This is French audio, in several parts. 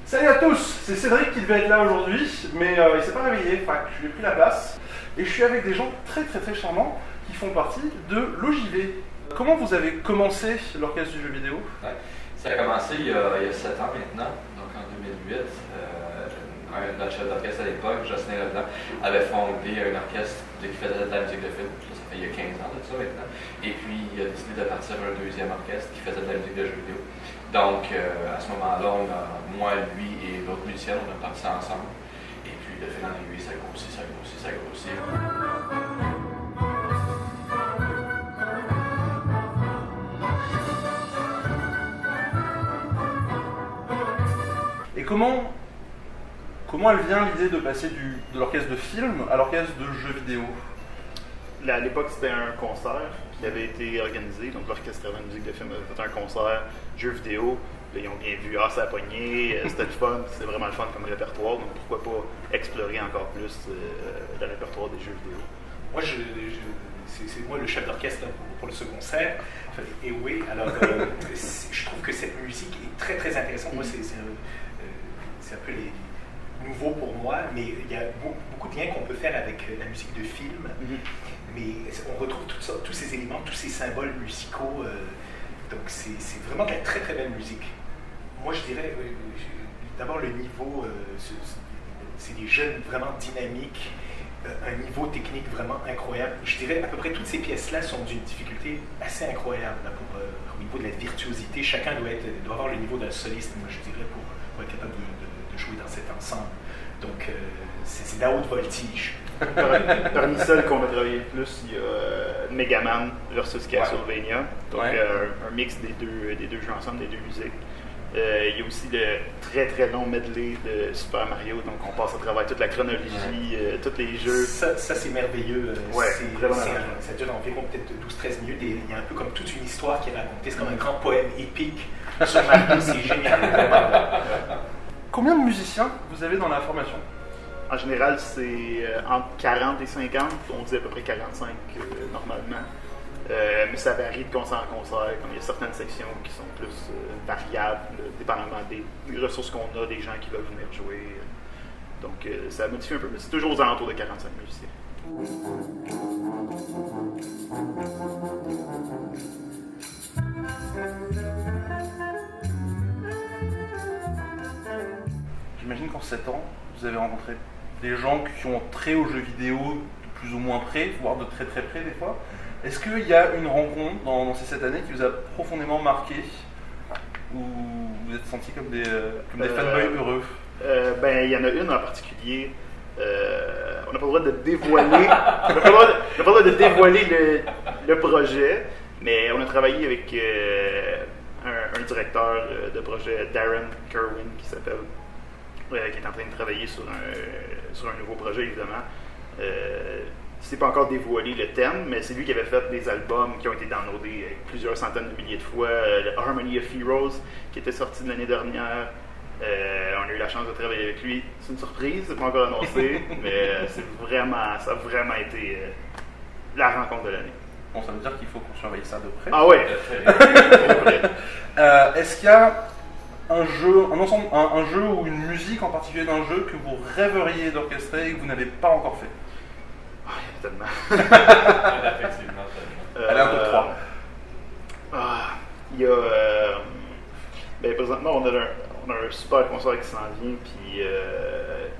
Salut à tous, c'est Cédric qui devait être là aujourd'hui, mais il s'est pas réveillé, enfin je lui ai pris la place. Et je suis avec des gens très charmants qui font partie de l'OJV. Comment vous avez commencé l'orchestre du jeu vidéo? Ça a commencé il y a 7 ans maintenant, donc en 2008. Notre chef d'orchestre à l'époque, Jocelyn Leblanc, avait fondé un orchestre qui faisait de la musique de film. Ça fait il y a 15 ans de ça maintenant. Et puis il a décidé de partir un deuxième orchestre qui faisait de la musique de jeux vidéo. Donc à ce moment-là, moi, lui et d'autres musiciens, on a parti ensemble. Et puis de fil en aiguille, ça grossit. Et comment elle vient l'idée de passer de l'orchestre de film à l'orchestre de jeux vidéo? À l'époque, c'était un concert qui avait été organisé. Donc, l'orchestre de musique de film avait fait un concert, jeux vidéo. Là, ils ont bien vu, ça a pogné, c'était le fun, c'était vraiment le fun comme répertoire. Donc, pourquoi pas explorer encore plus le répertoire des jeux vidéo? Moi, c'est moi le chef d'orchestre pour ce concert. Et oui, alors, je trouve que cette musique est très intéressante. Moi, c'est un peu les nouveau pour moi, mais il y a beaucoup de liens qu'on peut faire avec la musique de film. Mais on retrouve tous ces éléments, tous ces symboles musicaux. Donc c'est vraiment de la très belle musique. Moi je dirais, d'abord le niveau, c'est des jeunes vraiment dynamiques, un niveau technique vraiment incroyable. Je dirais à peu près toutes ces pièces-là sont d'une difficulté assez incroyable là, au niveau de la virtuosité. Chacun doit avoir le niveau d'un soliste, moi je dirais, pour être capable de jouer dans cet ensemble. Donc c'est de la haute voltige. Parmi celles qu'on a travaillé le plus, il y a Megaman versus Castlevania. Donc un mix des deux jeux ensemble, des deux musiques. Il y a aussi le très long medley de Super Mario. Donc on passe à travers toute la chronologie, tous les jeux. Ça c'est merveilleux. Ça dure environ peut-être 12-13 minutes et il y a un peu comme toute une histoire qui est racontée. C'est comme un grand poème épique sur Mario. C'est génial. Combien de musiciens vous avez dans la formation? En général, c'est entre 40 et 50. On dit à peu près 45 normalement. Mais ça varie de concert en concert. Comme il y a certaines sections qui sont plus variables, dépendamment des ressources qu'on a, des gens qui veulent venir jouer. Donc ça modifie un peu, mais c'est toujours aux alentours de 45 musiciens. J'imagine qu'en 7 ans, vous avez rencontré des gens qui ont trait aux jeux vidéo de plus ou moins près, voire de très près des fois. Est-ce qu'il y a une rencontre dans ces 7 années qui vous a profondément marqué, ou vous êtes sentis comme des fanboys heureux? Il y en a une en particulier. On n'a pas le droit de dévoiler, on n'a pas le droit de dévoiler le projet, mais on a travaillé avec un directeur de projet, Darren Kerwin, qui s'appelle. Qui est en train de travailler sur un nouveau projet, évidemment. C'est pas encore dévoilé le thème, mais c'est lui qui avait fait des albums qui ont été downloadés plusieurs centaines de milliers de fois. Le Harmony of Heroes, qui était sorti de l'année dernière. On a eu la chance de travailler avec lui. C'est une surprise, c'est pas encore annoncé, mais ça a vraiment été la rencontre de l'année. Bon, ça veut dire qu'il faut qu'on surveille ça de près. Ah ouais! Est-ce qu'il y a un jeu ou une musique en particulier d'un jeu que vous rêveriez d'orchestrer et que vous n'avez pas encore fait? Il y en a tellement. Effectivement. Allez, un top 3. Il y a... présentement, on a un super concert qui s'en vient, puis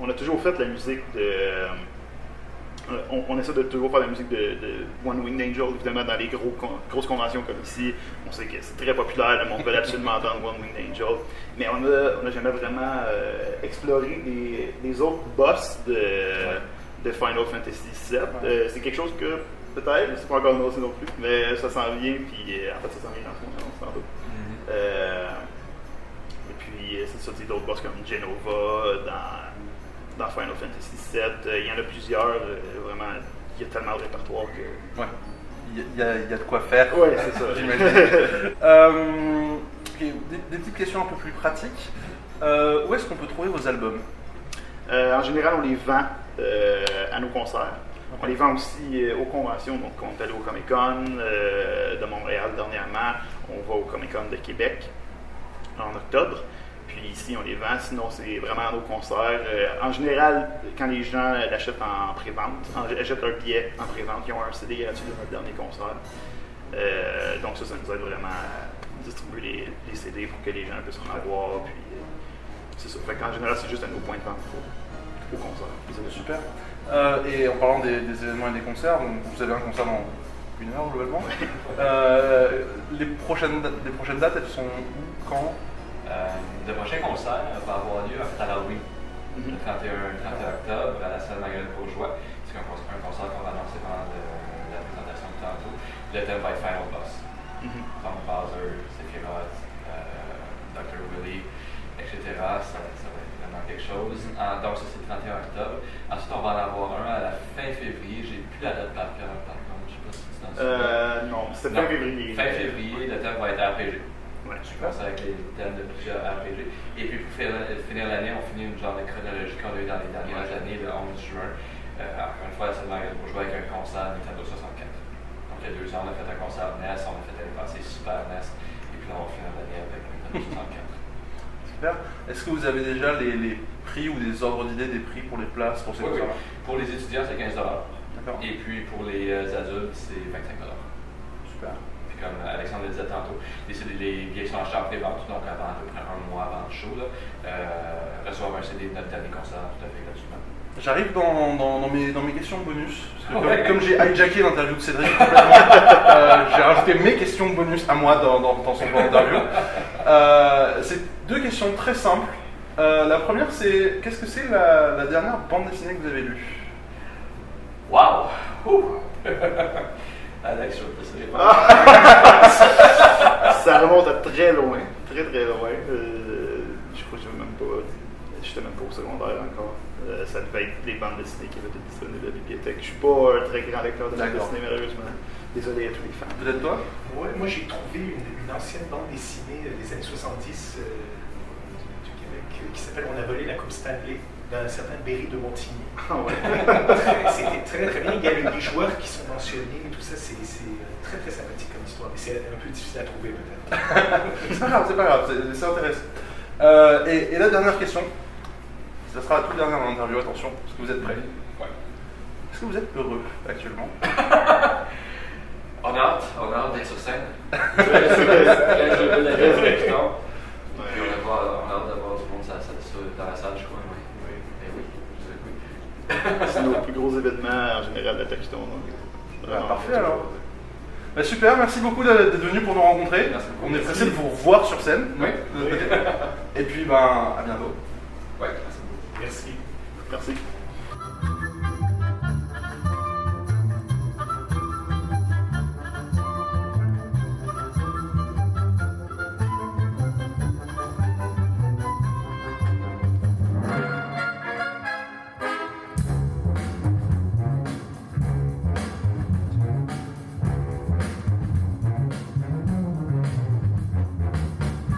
on a toujours fait la musique de... On essaie de toujours faire la musique de One Winged Angel, évidemment, dans les grosses conventions comme ici. On sait que c'est très populaire, le monde veut absolument entendre One Winged Angel. Mais on n'a jamais vraiment exploré les autres boss de Final Fantasy VII. C'est quelque chose que, peut-être, c'est pas encore annoncé non plus, mais ça s'en vient, puis en fait, ça s'en vient dans ce moment, sans doute. Et puis, c'est ça, d'autres boss comme Genova, dans Final Fantasy VII, il y en a plusieurs, vraiment, il y a tellement de répertoire que... Ouais, il y a de quoi faire. Ouais, c'est ça. J'imagine. Des petites questions un peu plus pratiques. Où est-ce qu'on peut trouver vos albums? En général, on les vend à nos concerts. Okay. On les vend aussi aux conventions, donc on est allé au Comic-Con de Montréal dernièrement, on va au Comic-Con de Québec en octobre. Puis ici, on les vend. Sinon, c'est vraiment à nos concerts. En général, quand les gens l'achètent en pré-vente, achètent un billet en pré-vente, ils ont un CD gratuit de notre dernier concert. Donc ça nous aide vraiment à distribuer les CD pour que les gens puissent en avoir. Puis c'est ça. Fait qu'en général, c'est juste à nos points de vente au concert. C'est super. Et en parlant des événements et des concerts, vous avez un concert dans 1 heure globalement. Les prochaines dates, elles sont où, quand? Le prochain concert va avoir lieu à Halloween, le 31 octobre, à la salle Marguerite Bourgeois. C'est un concert qu'on va annoncer pendant la présentation de tantôt. Le thème va être Final Boss. Tom Bowser, Sephiroth, Dr. Willy, etc. Ça va être vraiment quelque chose. Donc ça c'est le 31 octobre. Ensuite on va en avoir un à la fin février. J'ai plus la date par contre. Je sais pas si c'est dans ce non, c'est fin février. Fin février, le thème va être RPG. Ouais, Je pense avec les thèmes de plusieurs RPG. Et puis pour finir l'année, on finit une genre de chronologie qu'on a eu dans les dernières années, le 11 juin. Encore une fois, la salle Marguerite Bourgeois avec un concert Nintendo 64. Donc il y a 2 ans, on a fait un concert NES, on a fait l'année passée Super NES, et puis là on finit l'année avec Nintendo 64. Super. Est-ce que vous avez déjà les prix ou des ordres d'idées des prix pour les places pour ces concerts-là? Pour les étudiants, c'est 15$. D'accord. Et puis pour les adultes, c'est 25$. Super. Puis comme Alexandre le disait tantôt, les billets sont achetés en pré-vente, donc avant à peu près 1 mois avant le show, reçoivent un CD de notre dernier concert tout à fait gratuitement. J'arrive dans mes questions bonus. Parce que comme j'ai hijacké l'interview de Cédric complètement, j'ai rajouté mes questions bonus à moi dans son plan d'interview. C'est 2 questions très simples. La première, c'est qu'est-ce que c'est la dernière bande dessinée que vous avez lue? Waouh! Alex, je vais te laisser répondre. Ça remonte à très loin. Très très loin. Je crois que j'étais même pas au secondaire encore. Ça devait être des bandes dessinées qui avaient été disponibles à la bibliothèque. Je suis pas un très grand lecteur de bandes dessinées, malheureusement. Désolé à tous les fans. Peut-être toi? Ouais, moi j'ai trouvé une ancienne bande dessinée des années 70 du Québec qui s'appelle On a volé la Coupe Stanley d'un certain Berry de Montigny. Ah ouais. C'était très très bien. Il y a des joueurs qui sont mentionnés et tout ça. C'est très très sympathique comme histoire. Mais c'est un peu difficile à trouver peut-être. C'est pas grave, c'est intéressant. Et la dernière question, ça sera la toute dernière dans l'interview, attention, est-ce que vous êtes prêts? Ouais. Est-ce que vous êtes heureux actuellement? On a hâte d'être sur scène. Très heureux d'être heureux. Puis on a hâte d'avoir du monde dans la salle, je crois. Oui. Et oui, oui. C'est nos plus gros événements en général de Texton. Parfait alors. Bah, super, merci beaucoup d'être venu pour nous rencontrer. Merci beaucoup. On est pressé de vous revoir sur scène. Oui. De notre côté. Et puis à bientôt. Ouais, merci beaucoup. Merci. Merci.